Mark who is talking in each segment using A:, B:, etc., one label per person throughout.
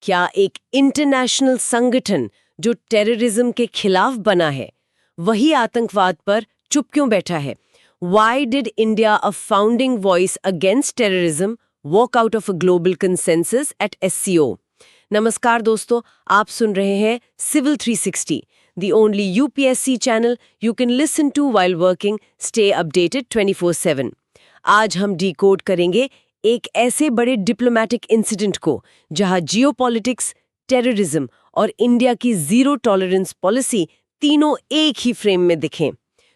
A: क्या एक इंटरनेशनल संगठन जो टेररिज्म के खिलाफ बना है, वही आतंकवाद पर चुप क्यों बैठा है? Why did India, a founding voice against terrorism, walk out of a global consensus at SCO? नमस्कार दोस्तों, आप सुन रहे हैं Civil 360, the only UPSC channel you can listen to while working. Stay updated 24/7. आज हम डिकोड करेंगे एक ऐसे बड़े डिप्लोमेटिक इंसिडेंट को जहां जियोपॉलिटिक्स, टेररिज्म और इंडिया की जीरो टॉलरेंस पॉलिसी तीनों एक ही फ्रेम में दिखें।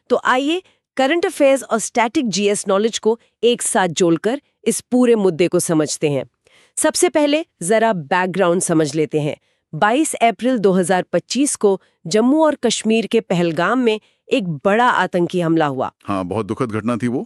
A: तो आइए करंट अफेयर्स और स्टैटिक जीएस नॉलेज को एक साथ जोड़कर इस पूरे मुद्दे को समझते हैं। सबसे पहले जरा बैकग्राउंड समझ लेते हैं। 22 अप्रैल 2025 को जम्मू और कश्मीर के पहलगाम में एक बड़ा आतंकी हमला हुआ।
B: हाँ, बहुत दुखद घटना थी वो।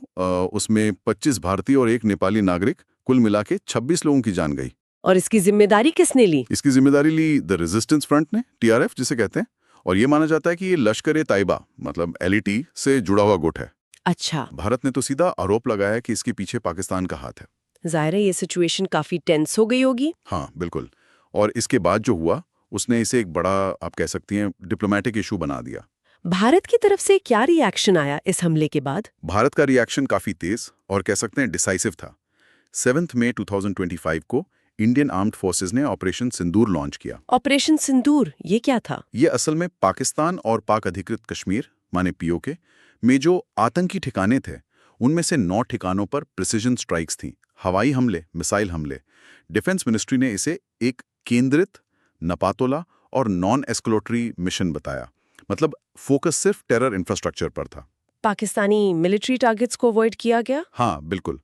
B: उसमें 25 भारतीय और एक नेपाली नागरिक, कुल मिला के 26 लोगों की जान गई।
A: और इसकी जिम्मेदारी किसने ली?
B: इसकी जिम्मेदारी ली द रेजिस्टेंस फ्रंट ने, टीआरएफ जिसे कहते हैं। और ये माना जाता है कि ये लश्कर-ए-तैयबा मतलब एलईटी से जुड़ा हुआ गुट है।
A: अच्छा।
B: भारत ने तो सीधा आरोप लगाया कि इसके पीछे पाकिस्तान का हाथ है।
A: जाहिर है ये सिचुएशन काफी टेंस हो गई होगी।
B: हाँ बिल्कुल। और इसके बाद जो हुआ उसने इसे एक बड़ा, आप कह सकती हैं, डिप्लोमेटिक इशू बना दिया।
A: भारत की तरफ से क्या रिएक्शन आया इस हमले के बाद?
B: भारत का रिएक्शन काफी तेज और कह सकते हैं डिसाइसिव था। 7 मई 2025 को इंडियन आर्म्ड फोर्सेस ने ऑपरेशन सिंदूर लॉन्च किया।
A: ऑपरेशन सिंदूर ये क्या था?
B: ये असल में पाकिस्तान और पाक अधिकृत कश्मीर माने पीओके में जो आतंकी ठिकाने थे उनमें से 9 ठिकानों पर प्रिसिजन स्ट्राइक्स थी। हवाई हमले, मिसाइल हमले। डिफेंस मिनिस्ट्री ने इसे एक केंद्रित, नपातोला और नॉन एस्कलोटरी मिशन बताया। मतलब फोकस सिर्फ टेरर इंफ्रास्ट्रक्चर पर था।
A: पाकिस्तानी मिलिट्री टारगेट्स को अवॉइड किया गया?
B: हाँ बिल्कुल।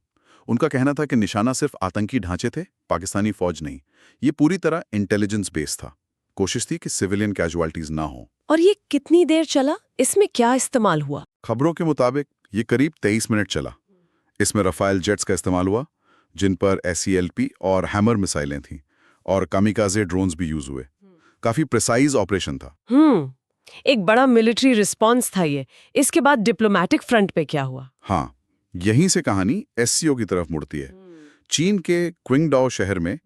B: उनका कहना था कि निशाना सिर्फ आतंकी ढांचे थे, पाकिस्तानी फौज नहीं। ये पूरी तरह इंटेलिजेंस बेस था। कोशिश थी कि सिविलियन कैजुअलिटीज ना हो।
A: और ये कितनी देर चला? इसमें क्या इस्तेमाल हुआ?
B: खबरों के मुताबिक ये करीब 23 मिनट चला। इसमें रफाइल जेट्स का इस्तेमाल हुआ, जिन पर SELP और हैमर मिसाइलें थीं, और कामिकाजे ड्रोन्स भी यूज हुए। काफी प्रिसाइज ऑपरेशन था।
A: एक बड़ा मिलिट्री रिस्पांस था ये। इसके बाद डिप्लोमेटिक फ्रंट पे क्या हुआ?
B: हाँ, यहीं से कहानी SCO की तरफ मुड़ती है। चीन के क्विंगडाओ शहर में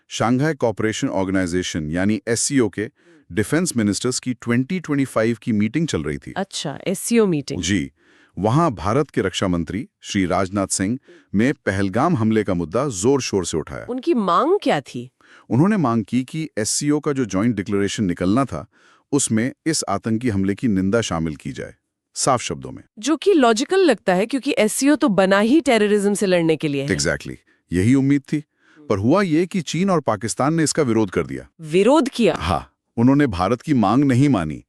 B: शंघाई कोऑपरेशन ऑर्गेनाइजेशन यानी SCO के डिफेंस मिनिस्टर्स की 2025 की मीटिंग चल रही थी।
A: अच्छा, SCO मीटिंग।
B: जी, वहां भारत के रक्षा मंत्री श्री राजनाथ सिंह ने पहलगाम हमले का मुद्दा जोर शोर से उठाया।
A: उनकी मांग क्या थी?
B: उन्होंने मांग की कि SCO का जो जॉइंट डिक्लेरेशन निकलना था उसमें इस आतंकी हमले की निंदा शामिल की जाए, साफ शब्दों में।
A: जो कि लॉजिकल लगता है क्योंकि SCO तो बना ही टेररिज्म से लड़ने के लिए है।
B: एग्जैक्टली, यही उम्मीद थी। पर हुआ ये कि चीन और पाकिस्तान ने इसका विरोध कर दिया।
A: विरोध किया?
B: हाँ, उन्होंने भारत की मांग नहीं मानी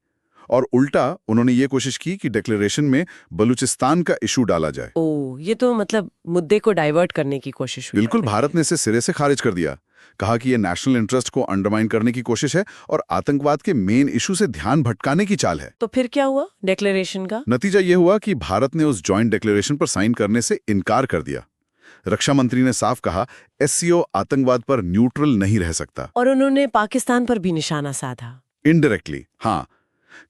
B: और उल्टा उन्होंने ये कोशिश की कि डिक्लेरेशन में बलूचिस्तान का इशू डाला जाए।
A: ओह, ये तो मतलब मुद्दे को डाइवर्ट करने की कोशिश हुई।
B: बिल्कुल, भारत ने इसे सिरे से खारिज कर दिया। कहा कि ये नेशनल इंटरेस्ट को अंडरमाइन करने की कोशिश है और आतंकवाद के मेन इशू से ध्यान भटकाने की चाल है।
A: तो फिर क्या हुआ डिक्लेरेशन का?
B: नतीजा ये हुआ कि भारत ने उस जॉइंट डिक्लेरेशन पर साइन करने से इनकार कर दिया। रक्षा मंत्री ने साफ कहा SCO आतंकवाद पर न्यूट्रल नहीं रह सकता।
A: और उन्होंने पाकिस्तान पर भी निशाना साधा।
B: इनडायरेक्टली, हाँ।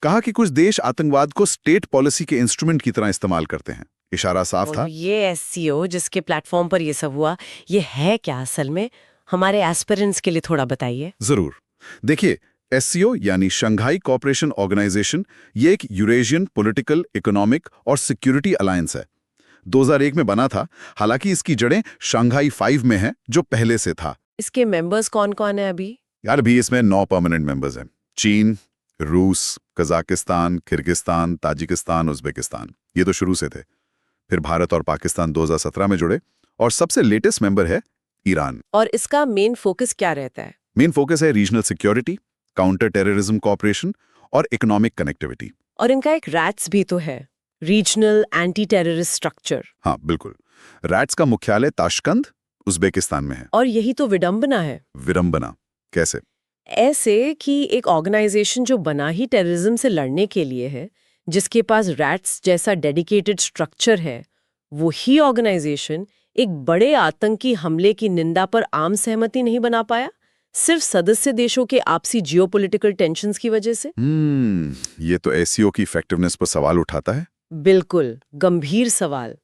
B: कहा कि कुछ देश आतंकवाद को स्टेट पॉलिसी के इंस्ट्रूमेंट की तरह इस्तेमाल करते हैं। इशारा साफ था।
A: ये SCO जिसके प्लेटफॉर्म पर ये सब हुआ, ये है क्या असल में? हमारे एस्पिरेंट्स के लिए थोड़ा बताइए।
B: जरूर। देखिए, SCO यानी शंघाई कोऑपरेशन ऑर्गेनाइजेशन, ये एक यूरेशियन पॉलिटिकल, इकोनॉमिक और सिक्योरिटी अलायंस है। 2001 में बना था। हालांकि इसकी जड़ें शंघाई 5 में हैं, जो पहले से था।
A: इसके मेंबर्स कौन कौन है अभी?
B: यार, भी इसमें 9 परमानेंट मेंबर्स हैं। चीन, रूस, कजाकिस्तान, किर्गिस्तान, ताजिकिस्तान, उज्बेकिस्तान, ये तो शुरू से थे। फिर भारत और पाकिस्तान 2017 में जुड़े और सबसे लेटेस्ट मेंबर है ईरान।
A: और इसका मेन फोकस क्या रहता है?
B: मेन फोकस है regional security, counter terrorism cooperation और इकोनॉमिक कनेक्टिविटी।
A: और इनका एक रैट्स भी तो है, रीजनल एंटी टेररिस्ट स्ट्रक्चर।
B: हाँ बिल्कुल। रैट्स का मुख्यालय ताशकंद, उज्बेकिस्तान में है।
A: और यही तो विडंबना है।
B: विडंबना कैसे?
A: ऐसे कि एक ऑर्गेनाइजेशन जो बना ही टेररिज्म से लड़ने के लिए है, जिसके पास रैट्स जैसा डेडिकेटेड स्ट्रक्चर है, वो ही ऑर्गेनाइजेशन एक बड़े आतंकी हमले की निंदा पर आम सहमति नहीं बना पाया, सिर्फ सदस्य देशों के आपसी जियोपॉलिटिकल टेंशन्स की वजह से।
B: ये तो SCO की इफेक्टिवनेस पर सवाल उठाता है।
A: बिल्कुल, गंभीर सवाल।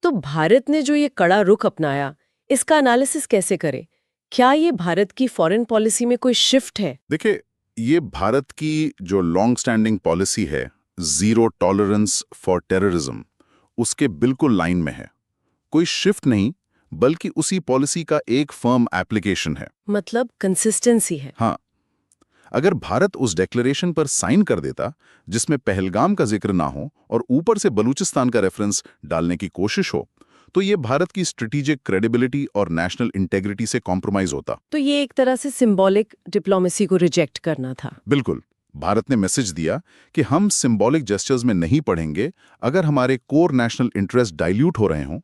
A: तो भारत ने जो ये कड़ा रुख अपनाया, इसका एनालिसिस कैसे करें? क्या ये भारत की फॉरेन पॉलिसी में कोई शिफ्ट है?
B: देखिए, ये भारत की जो लॉन्ग स्टैंडिंग पॉलिसी है, जीरो टॉलरेंस फॉर टेररिज्म, उसके बिल्कुल लाइन में है। कोई शिफ्ट नहीं, बल्कि उसी पॉलिसी का एक फर्म एप्लीकेशन है।
A: मतलब कंसिस्टेंसी है।
B: हाँ, अगर भारत उस डेक्लेरेशन पर साइन कर देता जिसमें पहलगाम का जिक्र ना हो और ऊपर से बलूचिस्तान का रेफरेंस डालने की कोशिश हो, तो ये भारत की स्ट्रेटेजिक क्रेडिबिलिटी और नेशनल इंटेग्रिटी से कॉम्प्रोमाइज होता।
A: तो ये एक तरह से सिंबॉलिक डिप्लोमेसी को रिजेक्ट करना था।
B: बिल्कुल, भारत ने मैसेज दिया कि हम सिंबॉलिक जेस्चर्स में नहीं पढ़ेंगे अगर हमारे कोर नेशनल इंटरेस्ट डाइल्यूट हो रहे हों।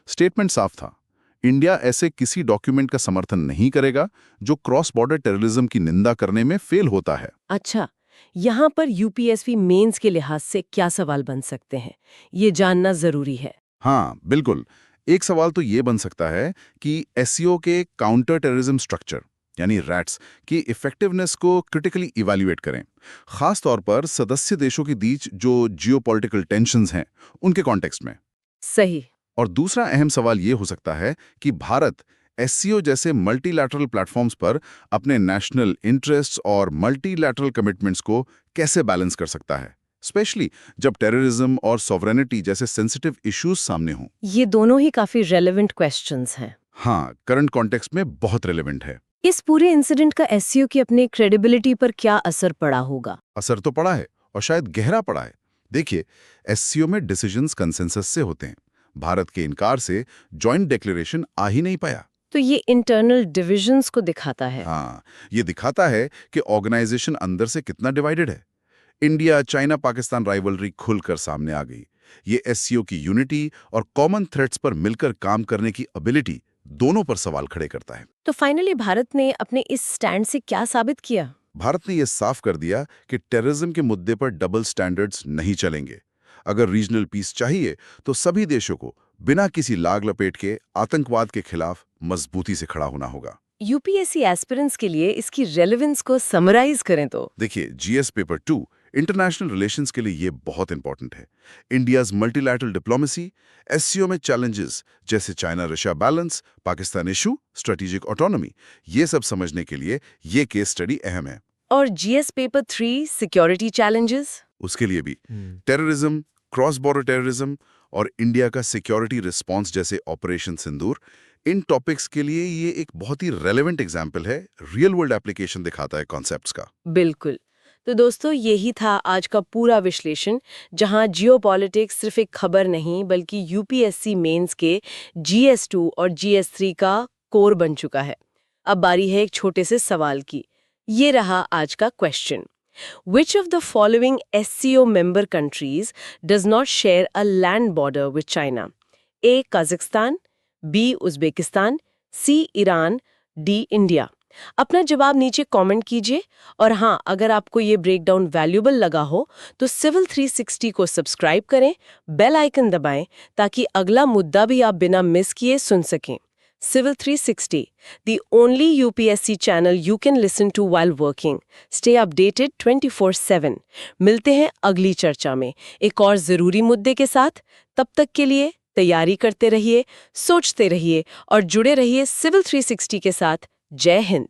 B: स्टेटमेंट साफ था, इंडिया ऐसे किसी डॉक्यूमेंट का समर्थन नहीं करेगा जो क्रॉस बॉर्डर टेररिज्म की निंदा करने में फेल होता है।
A: अच्छा, यहाँ पर यूपीएससी मेंस के लिहाज से क्या सवाल बन सकते हैं, ये जानना जरूरी है।
B: हाँ, बिल्कुल। एक सवाल तो ये बन सकता है कि एससीओ के काउंटर टेररिज्म स्ट्रक्चर यानी रैट्स की इफेक्टिवनेस को क्रिटिकली इवैल्यूएट करें, खास तौर पर सदस्य देशों के बीच जो जियोपॉलिटिकल टेंशन्स हैं उनके कॉन्टेक्स्ट में।
A: सही।
B: और दूसरा अहम सवाल ये हो सकता है कि भारत एससीओ जैसे मल्टीलैटरल प्लेटफॉर्म्स पर अपने नेशनल इंटरेस्ट्स और मल्टीलैटरल कमिटमेंट्स को कैसे बैलेंस कर सकता है, स्पेशली जब टेररिज्म और सॉवरेनिटी जैसे सेंसिटिव इश्यूज सामने हों।
A: ये दोनों ही काफी रेलेवेंट क्वेश्चंस हैं।
B: हाँ, करंट कॉन्टेक्स्ट में बहुत रेलेवेंट है।
A: इस पूरे इंसिडेंट का एससीओ की अपनी क्रेडिबिलिटी पर क्या असर पड़ा होगा?
B: असर तो पड़ा है और शायद गहरा पड़ा है। देखिए, एससीओ में डिसीजंस कंसेंसस से होते हैं। भारत के इनकार से जॉइंट डिक्लेरेशन आ ही नहीं पाया।
A: तो ये इंटरनल डिविजन्स को दिखाता है।
B: हाँ, ये दिखाता है कि ऑर्गेनाइजेशन अंदर से कितना डिवाइडेड है। इंडिया चाइना पाकिस्तान राइवलरी खुलकर सामने आ गई। ये एससीओ की यूनिटी और कॉमन थ्रेट्स पर मिलकर काम करने की एबिलिटी दोनों पर सवाल खड़े करता है।
A: तो फाइनली भारत ने अपने इस स्टैंड से क्या साबित किया?
B: भारत ने यह साफ कर दिया कि टेररिज्म के मुद्दे पर डबल स्टैंडर्ड्स नहीं चलेंगे। अगर रीजनल पीस चाहिए तो सभी देशों को बिना किसी लाग लपेट के आतंकवाद के खिलाफ मजबूती से खड़ा होना होगा।
A: यूपीएससी एस्पिरेंट्स के लिए इसकी रेलेवेंस को समराइज करें तो
B: देखिए, जीएस पेपर 2 इंटरनेशनल रिलेशंस के लिए ये बहुत इंपॉर्टेंट है। इंडियाज मल्टीलैटरल डिप्लोमेसी, एससीओ में चैलेंजेस जैसे China Russia balance, Pakistan issue, strategic autonomy, ये सब समझने के लिए ये केस स्टडी अहम है।
A: और जीएस पेपर 3 सिक्योरिटी चैलेंजेस,
B: उसके लिए भी टेररिज्म, क्रॉस बॉर्डर टेररिज्म और इंडिया का सिक्योरिटी रिस्पांस जैसे ऑपरेशन सिंदूर, इन टॉपिक्स के लिए ये एक बहुत ही रेलेवेंट एग्जाम्पल है, रियल वर्ल्ड एप्लीकेशन दिखाता है कॉन्सेप्ट्स का।
A: बिल्कुल। तो दोस्तों, यही था आज का पूरा विश्लेषण, जहां जियोपॉलिटिक्स सिर्फ एक खबर नहीं बल्कि यूपीएससी मेंस के जीएस 2 और जीएस 3 का कोर बन चुका है। अब बारी है एक छोटे से सवाल की। ये रहा आज का question. Which of the following SCO member countries does not share a land border with China? A. Kazakhstan, B. Uzbekistan, C. Iran, D. India. अपना जवाब नीचे कमेंट कीजिए। और हाँ, अगर आपको ये ब्रेकडाउन वैल्यूएबल लगा हो तो सिविल 360 को सब्सक्राइब करें, बेल आइकन दबाएं ताकि अगला मुद्दा भी आप बिना मिस किए सुन सकें। Civil 360, the only UPSC channel you can listen to while working. Stay updated 24/7. मिलते हैं अगली चर्चा में एक और जरूरी मुद्दे के साथ। तब तक के लिए तैयारी करते रहिए, सोचते रहिए और जुड़े रहिए Civil 360 के साथ। जय हिंद।